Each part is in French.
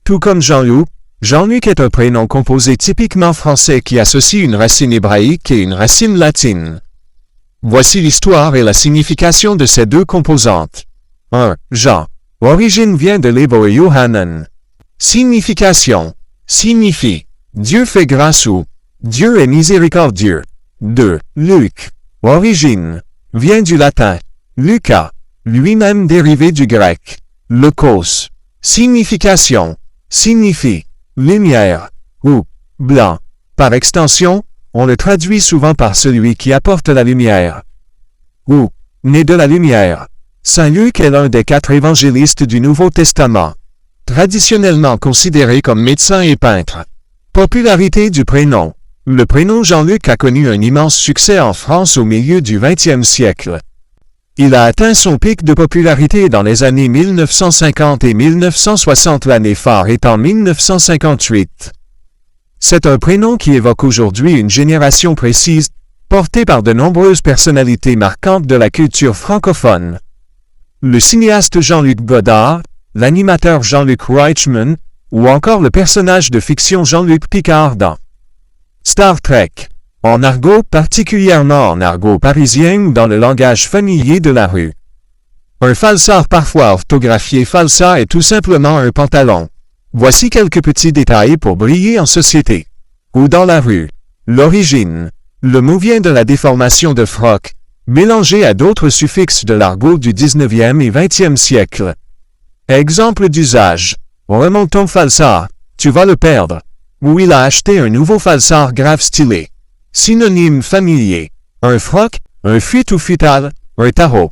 Tout comme Jean-Loup, Jean-Luc est un prénom composé typiquement français qui associe une racine hébraïque et une racine latine. Voici l'histoire et la signification de ces deux composantes. 1. Jean. Origine vient de l'hébreu Yohanan. Signification. Signifie. Dieu fait grâce ou Dieu est miséricordieux. 2. Luc. Origine. Vient du latin. Lucas. Lui-même dérivé du grec. Logos. Signification. Signifie. Lumière. Ou blanc. Par extension, on le traduit souvent par celui qui apporte la lumière. Ou né de la lumière. Saint Luc est l'un des 4 évangélistes du Nouveau Testament. Traditionnellement considéré comme médecin et peintre. Popularité du prénom. Le prénom Jean-Luc a connu un immense succès en France au milieu du 20e siècle. Il a atteint son pic de popularité dans les années 1950 et 1960, l'année phare étant 1958. C'est un prénom qui évoque aujourd'hui une génération précise, portée par de nombreuses personnalités marquantes de la culture francophone. Le cinéaste Jean-Luc Godard, l'animateur Jean-Luc Reichmann, ou encore le personnage de fiction Jean-Luc Picard dans Star Trek. En argot, particulièrement en argot parisien ou dans le langage familier de la rue. Un falsar parfois orthographié falsa est tout simplement un pantalon. Voici quelques petits détails pour briller en société. Ou dans la rue. L'origine. Le mot vient de la déformation de froc, mélangé à d'autres suffixes de l'argot du 19e et 20e siècle. Exemple d'usage. Remont ton falsar, tu vas le perdre. Ou il a acheté un nouveau falsar grave stylé. Synonyme familier. Un froc, un fuit ou futal, un tarot.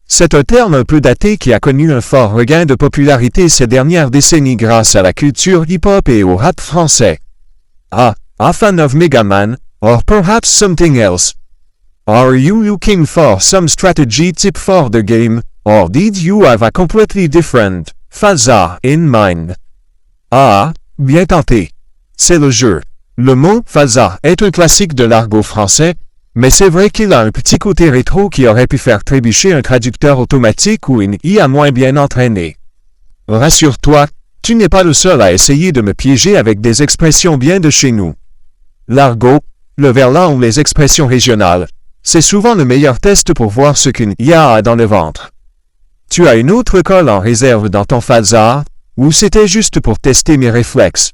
C'est un terme un peu daté qui a connu un fort regain de popularité ces dernières décennies grâce à la culture hip-hop et au rap français. A fan of Mega Man, or perhaps something else. Are you looking for some strategy tip for the game, or did you have a completely different falsar in mind? Bien tenté. C'est le jeu. Le mot « falsar » est un classique de l'argot français, mais c'est vrai qu'il a un petit côté rétro qui aurait pu faire trébucher un traducteur automatique ou une IA moins bien entraînée. Rassure-toi, tu n'es pas le seul à essayer de me piéger avec des expressions bien de chez nous. L'argot, le verlan ou les expressions régionales, c'est souvent le meilleur test pour voir ce qu'une IA a dans le ventre. Tu as une autre colle en réserve dans ton falsar, ou c'était juste pour tester mes réflexes?